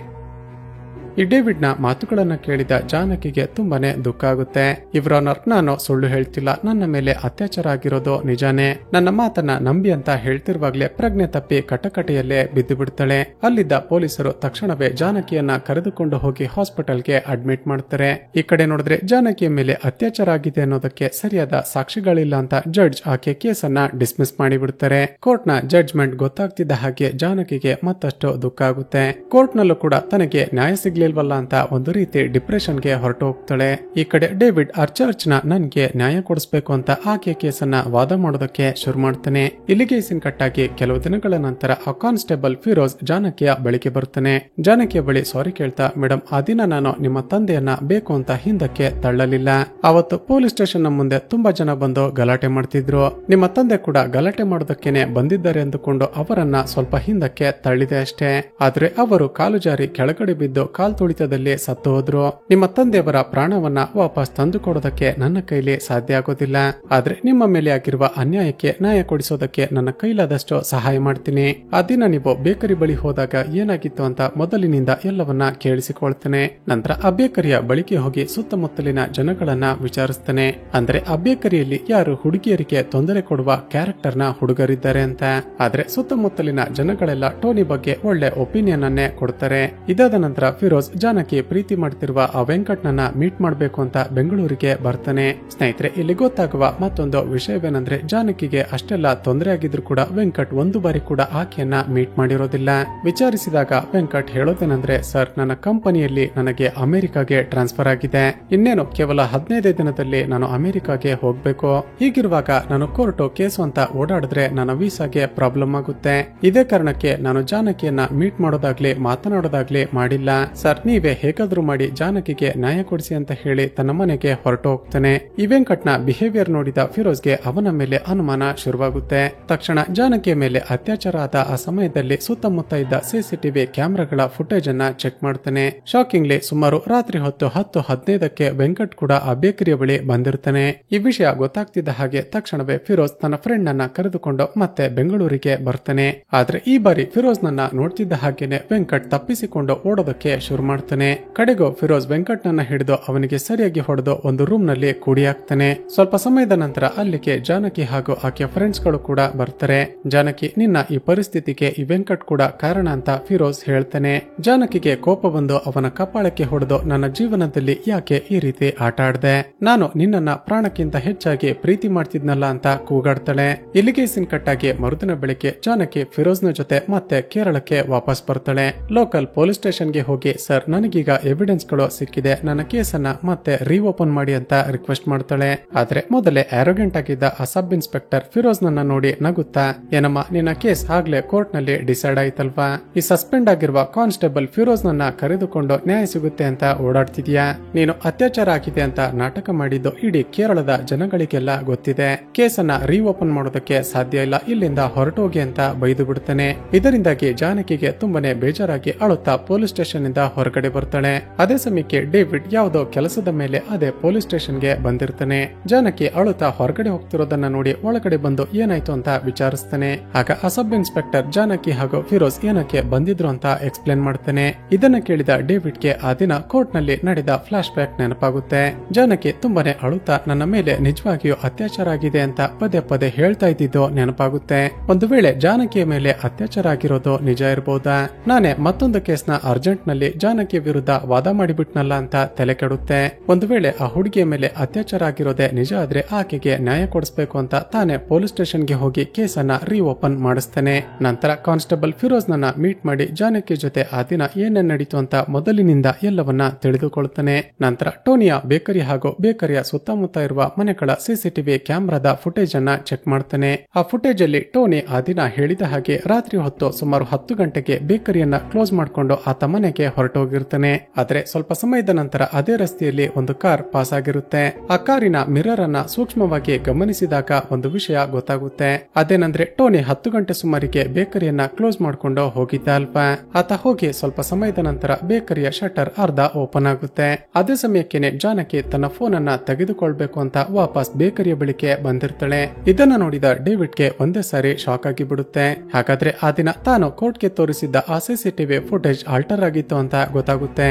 Speaker 1: ಈ ಡೇವಿಡ್ ನ ಮಾತುಗಳನ್ನ ಕೇಳಿದ ಜಾನಕಿಗೆ ತುಂಬಾನೇ ದುಃಖ ಆಗುತ್ತೆ. ಯುವರ್ ಆನರ್, ನಾನು ಸುಳ್ಳು ಹೇಳ್ತಿಲ್ಲ, ನನ್ನ ಮೇಲೆ ಅತ್ಯಾಚಾರ ಆಗಿರೋದು ನಿಜಾನೇ. ನನ್ನ ಮಾತನ್ನ ನಂಬಿ ಅಂತ ಹೇಳ್ತಿರುವಾಗ್ಲೇ ಪ್ರಜ್ಞೆ ತಪ್ಪಿ ಕಟಕಟೆಯಲ್ಲೇ ಬಿದ್ದು ಬಿಡ್ತಾಳೆ. ಅಲ್ಲಿದ್ದ ಪೊಲೀಸರು ತಕ್ಷಣವೇ ಜಾನಕಿಯನ್ನ ಕರೆದುಕೊಂಡು ಹೋಗಿ ಹಾಸ್ಪಿಟಲ್ಗೆ ಅಡ್ಮಿಟ್ ಮಾಡ್ತಾರೆ. ಈ ಕಡೆ ನೋಡಿದ್ರೆ ಜಾನಕಿಯ ಮೇಲೆ ಅತ್ಯಾಚಾರ ಆಗಿದೆ ಅನ್ನೋದಕ್ಕೆ ಸರಿಯಾದ ಸಾಕ್ಷಿಗಳಿಲ್ಲ ಅಂತ ಜಡ್ಜ್ ಆಕೆ ಕೇಸನ್ನ ಡಿಸ್ಮಿಸ್ ಮಾಡಿಬಿಡ್ತಾರೆ. ಕೋರ್ಟ್ ನ ಜಡ್ಜ್ಮೆಂಟ್ ಗೊತ್ತಾಗ್ತಿದ್ದ ಹಾಗೆ ಜಾನಕಿಗೆ ಮತ್ತಷ್ಟು ದುಃಖ ಆಗುತ್ತೆ. ಕೋರ್ಟ್ ನಲ್ಲೂ ಕೂಡ ತನಗೆ ನ್ಯಾಯ ಸಿಗ್ಲಿ ಸಿಗ್ಲಿಲ್ವಲ್ಲ ಅಂತ ಒಂದು ರೀತಿ ಡಿಪ್ರೆಷನ್ಗೆ ಹೊರಟು ಹೋಗ್ತಾಳೆ. ಈ ಕಡೆ ಡೇವಿಡ್ ಚರ್ಚ್ ನ ನನ್ಗೆ ನ್ಯಾಯ ಕೊಡಿಸ್ಬೇಕು ಅಂತ ಆಕೆ ಕೇಸನ್ನ ವಾದ ಮಾಡೋದಕ್ಕೆ ಶುರು ಮಾಡ್ತಾನೆ. ಇಲ್ಲಿಗೆ ಸೀನ್ ಕಟ್ಟಾಗಿ ಕೆಲವು ದಿನಗಳ ನಂತರ ಆ ಕಾನ್ಸ್ಟೇಬಲ್ ಫಿರೋಜ್ ಜಾನಕಿಯ ಬಳಿಗೆ ಬರ್ತಾನೆ. ಜಾನಕಿಯ ಬಳಿ ಸಾರಿ ಕೇಳ್ತಾ, ಮೇಡಮ್ ಆ ದಿನ ನಾನು ನಿಮ್ಮ ತಂದೆಯನ್ನ ಬೇಕು ಅಂತ ಹಿಂದಕ್ಕೆ ತಳ್ಳಲಿಲ್ಲ. ಅವತ್ತು ಪೊಲೀಸ್ ಸ್ಟೇಷನ್ ನ ಮುಂದೆ ತುಂಬಾ ಜನ ಬಂದು ಗಲಾಟೆ ಮಾಡ್ತಿದ್ರು. ನಿಮ್ಮ ತಂದೆ ಕೂಡ ಗಲಾಟೆ ಮಾಡೋದಕ್ಕೇನೆ ಬಂದಿದ್ದಾರೆ ಅಂದುಕೊಂಡು ಅವರನ್ನ ಸ್ವಲ್ಪ ಹಿಂದಕ್ಕೆ ತಳ್ಳಿದೆ ಅಷ್ಟೇ. ಆದ್ರೆ ಅವರು ಕಾಲು ಜಾರಿ ಕೆಳಗಡೆ ಬಿದ್ದು ಕಾಲ್ ತುಳಿತದಲ್ಲಿ ಸತ್ತು ಹೋದ್ರು. ನಿಮ್ಮ ತಂದೆಯವರ ಪ್ರಾಣವನ್ನ ವಾಪಸ್ ತಂದು ಕೊಡೋದಕ್ಕೆ ನನ್ನ ಕೈಲಿ ಸಾಧ್ಯ ಆಗೋದಿಲ್ಲ. ಆದ್ರೆ ನಿಮ್ಮ ಮೇಲೆ ಆಗಿರುವ ಅನ್ಯಾಯಕ್ಕೆ ನ್ಯಾಯ ಕೊಡಿಸೋದಕ್ಕೆ ನನ್ನ ಕೈಲಾದಷ್ಟು ಸಹಾಯ ಮಾಡ್ತೀನಿ. ಆ ದಿನ ನೀವು ಬೇಕರಿ ಬಳಿ ಹೋದಾಗ ಏನಾಗಿತ್ತು ಅಂತ ಮೊದಲಿನಿಂದ ಎಲ್ಲವನ್ನ ಕೇಳಿಸಿಕೊಳ್ತೇನೆ. ನಂತರ ಆ ಬೇಕರಿಯ ಬಳಿಗೆ ಹೋಗಿ ಸುತ್ತಮುತ್ತಲಿನ ಜನಗಳನ್ನ ವಿಚಾರಿಸ್ತಾನೆ. ಅಂದ್ರೆ ಆ ಬೇಕರಿಯಲ್ಲಿ ಯಾರು ಹುಡುಗಿಯರಿಗೆ ತೊಂದರೆ ಕೊಡುವ ಕ್ಯಾರೆಕ್ಟರ್ ನ ಹುಡುಗರಿದ್ದಾರೆ ಅಂತ. ಆದ್ರೆ ಸುತ್ತಮುತ್ತಲಿನ ಜನಗಳೆಲ್ಲ ಟೋನಿ ಬಗ್ಗೆ ಒಳ್ಳೆ ಒಪಿನಿಯನ್ ಅನ್ನೇ ಕೊಡ್ತಾರೆ. ಇದಾದ ನಂತರ ಫಿರೋಜ್ ಜಾನಕಿ ಪ್ರೀತಿ ಮಾಡ್ತಿರುವ ಆ ವೆಂಕಟ್ನನ್ನ ಮೀಟ್ ಮಾಡ್ಬೇಕು ಅಂತ ಬೆಂಗಳೂರಿಗೆ ಬರ್ತಾನೆ. ಸ್ನೇಹಿತರೆ, ಇಲ್ಲಿ ಗೊತ್ತಾಗುವ ಮತ್ತೊಂದು ವಿಷಯವೇನೆಂದ್ರೆ ಜಾನಕಿಗೆ ಅಷ್ಟೆಲ್ಲ ತೊಂದರೆ ಆಗಿದ್ರು ಕೂಡ ವೆಂಕಟ್ ಒಂದು ಬಾರಿ ಕೂಡ ಆಕೆಯನ್ನ ಮೀಟ್ ಮಾಡಿರೋದಿಲ್ಲ. ವಿಚಾರಿಸಿದಾಗ ವೆಂಕಟ್ ಹೇಳೋದೇನೆಂದ್ರೆ, ಸರ್ ನನ್ನ ಕಂಪನಿಯಲ್ಲಿ ನನಗೆ ಅಮೆರಿಕಾಗೆ ಟ್ರಾನ್ಸ್ಫರ್ ಆಗಿದೆ. ಇನ್ನೇನು ಕೇವಲ 15 ದಿನದಲ್ಲಿ ನಾನು ಅಮೆರಿಕಾಗೆ ಹೋಗ್ಬೇಕು. ಹೀಗಿರುವಾಗ ನಾನು ಕೋರ್ಟು ಕೇಸು ಅಂತ ಓಡಾಡಿದ್ರೆ ನನ್ನ ವೀಸಾಗೆ ಪ್ರಾಬ್ಲಮ್ ಆಗುತ್ತೆ. ಇದೇ ಕಾರಣಕ್ಕೆ ನಾನು ಜಾನಕಿಯನ್ನ ಮೀಟ್ ಮಾಡೋದಾಗ್ಲಿ ಮಾತನಾಡೋದಾಗ್ಲಿ ಮಾಡಿಲ್ಲ. ಸರ್ ನೀವೇ ಹೇಗಾದ್ರೂ ಮಾಡಿ ಜಾನಕಿಗೆ ನ್ಯಾಯ ಕೊಡಿಸಿ ಅಂತ ಹೇಳಿ ತನ್ನ ಮನೆಗೆ ಹೊರಟು ಹೋಗ್ತಾನೆ. ಈ ವೆಂಕಟ್ನ ಬಿಹೇವಿಯರ್ ನೋಡಿದ ಫಿರೋಜ್ಗೆ ಅವನ ಮೇಲೆ ಅನುಮಾನ ಶುರುವಾಗುತ್ತೆ. ತಕ್ಷಣ ಜಾನಕಿಯ ಮೇಲೆ ಅತ್ಯಾಚಾರ ಆದ ಆ ಸಮಯದಲ್ಲಿ ಸುತ್ತಮುತ್ತ ಇದ್ದ ಸಿಸಿಟಿವಿ ಕ್ಯಾಮೆರಾಗಳ ಫುಟೇಜ್ ಅನ್ನ ಚೆಕ್ ಮಾಡ್ತಾನೆ. ಶಾಕಿಂಗ್ಲಿ ಸುಮಾರು ರಾತ್ರಿ ಹೊತ್ತು 10:15ಕ್ಕೆ ವೆಂಕಟ್ ಕೂಡ ಆ ಬೇಕರಿಯ ಬಳಿ ಬಂದಿರ್ತಾನೆ. ಈ ವಿಷಯ ಗೊತ್ತಾಗ್ತಿದ್ದ ಹಾಗೆ ತಕ್ಷಣವೇ ಫಿರೋಜ್ ತನ್ನ ಫ್ರೆಂಡ್ ಅನ್ನ ಕರೆದುಕೊಂಡು ಮತ್ತೆ ಬೆಂಗಳೂರಿಗೆ ಬರ್ತಾನೆ. ಆದ್ರೆ ಈ ಬಾರಿ ಫಿರೋಜ್ ನನ್ನ ನೋಡ್ತಿದ್ದ ಹಾಗೇನೆ ವೆಂಕಟ್ ತಪ್ಪಿಸಿಕೊಂಡು ಓಡೋದಕ್ಕೆ ಶುರು ಮಾಡ್ತಾನೆ. ಕಡೆಗೂ ಫಿರೋಜ್ ವೆಂಕಟ್ ನನ್ನ ಹಿಡಿದು ಅವನಿಗೆ ಸರಿಯಾಗಿ ಹೊಡೆದು ಒಂದು ರೂಮ್ ನಲ್ಲಿ ಕೂಡಿ ಹಾಕ್ತಾನೆ. ಸ್ವಲ್ಪ ಸಮಯದ ನಂತರ ಅಲ್ಲಿಗೆ ಜಾನಕಿ ಹಾಗೂ ಆಕೆಯ ಫ್ರೆಂಡ್ಸ್ ಗಳು ಕೂಡ ಬರ್ತಾರೆ. ಜಾನಕಿ, ನಿನ್ನ ಈ ಪರಿಸ್ಥಿತಿಗೆ ಈ ವೆಂಕಟ್ ಕೂಡ ಕಾರಣ ಅಂತ ಫಿರೋಜ್ ಹೇಳ್ತಾನೆ. ಜಾನಕಿಗೆ ಕೋಪ ಬಂದು ಅವನ ಕಪಾಳಕ್ಕೆ ಹೊಡೆದು, ನನ್ನ ಜೀವನದಲ್ಲಿ ಯಾಕೆ ಈ ರೀತಿ ಆಟ ಆಡ್ದೆ? ನಾನು ನಿನ್ನನ್ನ ಪ್ರಾಣಕ್ಕಿಂತ ಹೆಚ್ಚಾಗಿ ಪ್ರೀತಿ ಮಾಡ್ತಿದ್ನಲ್ಲ ಅಂತ ಕೂಗಾಡ್ತಾಳೆ. ಇಲ್ಲಿಗೆ ಸೀನ್ ಕಟ್ಟಾಗಿ ಮರುದಿನ ಬೆಳಿಗ್ಗೆ ಜಾನಕಿ ಫಿರೋಜ್ನ ಜೊತೆ ಮತ್ತೆ ಕೇರಳಕ್ಕೆ ವಾಪಸ್ ಬರ್ತಾಳೆ. ಲೋಕಲ್ ಪೊಲೀಸ್ ಸ್ಟೇಷನ್ಗೆ ಹೋಗಿ, ಸರ್ ನನಗೀಗ ಎವಿಡೆನ್ಸ್ ಗಳು ಸಿಕ್ಕಿದೆ, ನನ್ನ ಕೇಸನ್ನ ಮತ್ತೆ ರೀಓಪನ್ ಮಾಡಿ ಅಂತ ರಿಕ್ವೆಸ್ಟ್ ಮಾಡ್ತಾಳೆ. ಆದ್ರೆ ಮೊದಲೇ ಆರೋಗ್ಯಂಟ್ ಆಗಿದ್ದ ಆ ಸಬ್ ಇನ್ಸ್ಪೆಕ್ಟರ್ ಫಿರೋಜ್ ನನ್ನ ನೋಡಿ ನಗುತ್ತಾ, ಏನಮ್ಮ ನಿನ್ನ ಕೇಸ್ ಆಗ್ಲೇ ಕೋರ್ಟ್ ನಲ್ಲಿ ಡಿಸೈಡ್ ಆಯ್ತಲ್ವಾ? ಈ ಸಸ್ಪೆಂಡ್ ಆಗಿರುವ ಕಾನ್ಸ್ಟೇಬಲ್ ಫಿರೋಜ್ ನನ್ನ ಕರೆದುಕೊಂಡು ನ್ಯಾಯ ಸಿಗುತ್ತೆ ಅಂತ ಓಡಾಡ್ತಿದ್ಯಾ? ನೀನು ಅತ್ಯಾಚಾರ ಆಗಿದೆ ಅಂತ ನಾಟಕ ಮಾಡಿದ್ದು ಇಡೀ ಕೇರಳದ ಜನಗಳಿಗೆಲ್ಲ ಗೊತ್ತಿದೆ. ಕೇಸನ್ನ ರೀಓಪನ್ ಮಾಡೋದಕ್ಕೆ ಸಾಧ್ಯ ಇಲ್ಲ, ಇಲ್ಲಿಂದ ಹೊರಟೋಗಿ ಅಂತ ಬೈದು ಬಿಡ್ತಾನೆ. ಇದರಿಂದಾಗಿ ಜಾನಕಿಗೆ ತುಂಬಾನೇ ಬೇಜಾರಾಗಿ ಅಳುತ್ತಾ ಪೊಲೀಸ್ ಸ್ಟೇಷನ್ ಇಂದ ಹೊರಗಡೆ ಬರ್ತಾಳೆ. ಅದೇ ಸಮಯಕ್ಕೆ ಡೇವಿಡ್ ಯಾವುದೋ ಕೆಲಸದ ಮೇಲೆ ಅದೇ ಪೊಲೀಸ್ ಸ್ಟೇಷನ್ಗೆ ಬಂದಿರ್ತಾನೆ. ಜಾನಕಿ ಅಳುತ್ತಾ ಹೊರಗಡೆ ಹೋಗ್ತಿರೋದನ್ನ ನೋಡಿ ಒಳಗಡೆ ಬಂದು ಏನಾಯ್ತು ಅಂತ ವಿಚಾರಿಸ್ತಾನೆ. ಆಗ ಆ ಸಬ್ ಇನ್ಸ್ಪೆಕ್ಟರ್ ಜಾನಕಿ ಹಾಗೂ ಫಿರೋಜ್ ಏನಕ್ಕೆ ಬಂದಿದ್ರು ಅಂತ ಎಕ್ಸ್ಪ್ಲೇನ್ ಮಾಡ್ತಾನೆ. ಇದನ್ನ ಕೇಳಿದ ಡೇವಿಡ್ಗೆ ಆ ದಿನ ಕೋರ್ಟ್ ನಲ್ಲಿ ನಡೆದ ಫ್ಲಾಶ್ ಬ್ಯಾಕ್ ನೆನಪಾಗುತ್ತೆ. ಜಾನಕಿ ತುಂಬಾನೇ ಅಳುತ್ತಾ ನನ್ನ ಮೇಲೆ ನಿಜವಾಗಿಯೂ ಅತ್ಯಾಚಾರ ಆಗಿದೆ ಅಂತ ಪದೇ ಪದೇ ಹೇಳ್ತಾ ಇದ್ದಿದ್ದು ನೆನಪಾಗುತ್ತೆ. ಒಂದು ವೇಳೆ ಜಾನಕಿಯ ಮೇಲೆ ಅತ್ಯಾಚಾರ ಆಗಿರೋದು ನಿಜ ಇರಬಹುದಾ? ನಾನೇ ಮತ್ತೊಂದು ಕೇಸ್ನ ಅರ್ಜೆಂಟ್ ನಲ್ಲಿ ಜಾನಕಿ ವಿರುದ್ಧ ವಾದ ಮಾಡಿಬಿಟ್ನಲ್ಲ ಅಂತ ತಲೆ ಕೆಡುತ್ತೆ. ಒಂದು ವೇಳೆ ಆ ಹುಡುಗಿಯ ಮೇಲೆ ಅತ್ಯಾಚಾರ ಆಗಿರೋದೇ ನಿಜ ಆದ್ರೆ ಆಕೆಗೆ ನ್ಯಾಯ ಕೊಡಿಸಬೇಕು ಅಂತ ತಾನೇ ಪೊಲೀಸ್ ಸ್ಟೇಷನ್ಗೆ ಹೋಗಿ ಕೇಸನ್ನ ರೀಓಪನ್ ಮಾಡಿಸ್ತಾನೆ. ನಂತರ ಕಾನ್ಸ್ಟೇಬಲ್ ಫಿರೋಜ್ ನನ್ನ ಮೀಟ್ ಮಾಡಿ ಜಾನಕಿ ಜೊತೆ ಆ ದಿನ ಏನೇನ್ ನಡೀತು ಅಂತ ಮೊದಲಿನಿಂದ ಎಲ್ಲವನ್ನ ತಿಳಿದುಕೊಳ್ತಾನೆ. ನಂತರ ಟೋನಿಯ ಬೇಕರಿ ಹಾಗೂ ಬೇಕರಿಯ ಸುತ್ತಮುತ್ತ ಇರುವ ಮನೆಗಳ ಸಿಸಿಟಿವಿ ಕ್ಯಾಮೆರಾದ ಫುಟೇಜ್ ಅನ್ನ ಚೆಕ್ ಮಾಡ್ತಾನೆ. ಆ ಫುಟೇಜ್ ಅಲ್ಲಿ ಟೋನಿ ಆ ದಿನ ಹೇಳಿದ ಹಾಗೆ ರಾತ್ರಿ ಹೊತ್ತು ಸುಮಾರು 10 ಗಂಟೆಗೆ ಬೇಕರಿಯನ್ನ ಕ್ಲೋಸ್ ಮಾಡಿಕೊಂಡು ಆತ ಮನೆಗೆ ಹೊರಟೋಗಿರ್ತಾನೆ. ಆದ್ರೆ ಸ್ವಲ್ಪ ಸಮಯದ ನಂತರ ಅದೇ ರಸ್ತೆಯಲ್ಲಿ ಒಂದು ಕಾರ್ ಪಾಸ್ ಆಗಿರುತ್ತೆ. ಆ ಕಾರಿನ ಮಿರರ್ ಅನ್ನ ಸೂಕ್ಷ್ಮವಾಗಿ ಗಮನಿಸಿದಾಗ ಒಂದು ವಿಷಯ ಗೊತ್ತಾಗುತ್ತೆ. ಅದೇನಂದ್ರೆ ಟೋನಿ 10 ಗಂಟೆ ಸುಮಾರಿಗೆ ಬೇಕರಿಯನ್ನ ಕ್ಲೋಸ್ ಮಾಡ್ಕೊಂಡು ಹೋಗಿದ್ದ ಅಲ್ವಾ. ಆತ ಹೋಗಿ ಸ್ವಲ್ಪ ಸಮಯದ ನಂತರ ಬೇಕರಿಯ ಶಟರ್ ಅರ್ಧ ಓಪನ್ ಆಗುತ್ತೆ. ಅದೇ ಸಮಯಕ್ಕೇನೆ ಜಾನಕಿ ತನ್ನ ಫೋನ್ ಅನ್ನ ತೆಗೆದುಕೊಳ್ಬೇಕು ಅಂತ ವಾಪಸ್ ಬೇಕರಿಯ ಬಳಿಗೆ ಬಂದಿರ್ತಾಳೆ. ಇದನ್ನ ನೋಡಿದ ಡೇವಿಡ್ಗೆ ಒಂದೇ ಸಾರಿ ಶಾಕ್ ಆಗಿ ಬಿಡುತ್ತೆ. ಹಾಗಾದ್ರೆ ಆ ದಿನ ತಾನು ಕೋರ್ಟ್ಗೆ ತೋರಿಸಿದ್ದ ಆ ಸಿಸಿಟಿವಿ ಫುಟೇಜ್ ಆಲ್ಟರ್ ಆಗಿತ್ತು ಅಂತ ಗೊತ್ತಾಗುತ್ತೆ.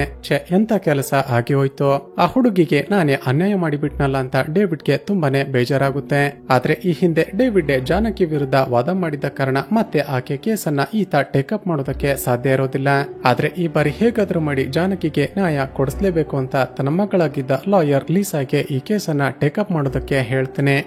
Speaker 1: ಎಂತ ಕೆಲಸ ಆಗಿ ಹೋಯ್ತು, ಆ ಹುಡುಗಿಗೆ ನಾನೇ ಅನ್ಯಾಯ ಮಾಡಿಬಿಟ್ನಲ್ಲ ಅಂತ ಡೇವಿಡ್ಗೆ ತುಂಬಾನೇ ಬೇಜಾರಾಗುತ್ತೆ. ಆದ್ರೆ ಈ ಹಿಂದೆ ಡೇವಿಡ್ ಜಾನಕಿ ವಿರುದ್ಧ ವಾದ ಮಾಡಿದ ಕಾರಣ ಮತ್ತೆ ಆಕೆ ಕೇಸನ್ನ ಈತ ಟೇಕಪ್ ಮಾಡೋದಕ್ಕೆ ಸಾಧ್ಯ ಇರೋದಿಲ್ಲ. ಆದ್ರೆ ಈ ಬಾರಿ ಹೇಗಾದ್ರೂ ಮಾಡಿ ಜಾನಕಿಗೆ ನ್ಯಾಯ ಕೊಡಿಸಲೇಬೇಕು ಅಂತ ತನ್ನ ಮಗಳಾಗಿದ್ದ ಲಾಯರ್ ಲೀಸಾಗೆ ಈ ಕೇಸನ್ನ ಟೇಕಪ್ ಮಾಡೋದಕ್ಕೆ ಹೇಳ್ತಾನೆ.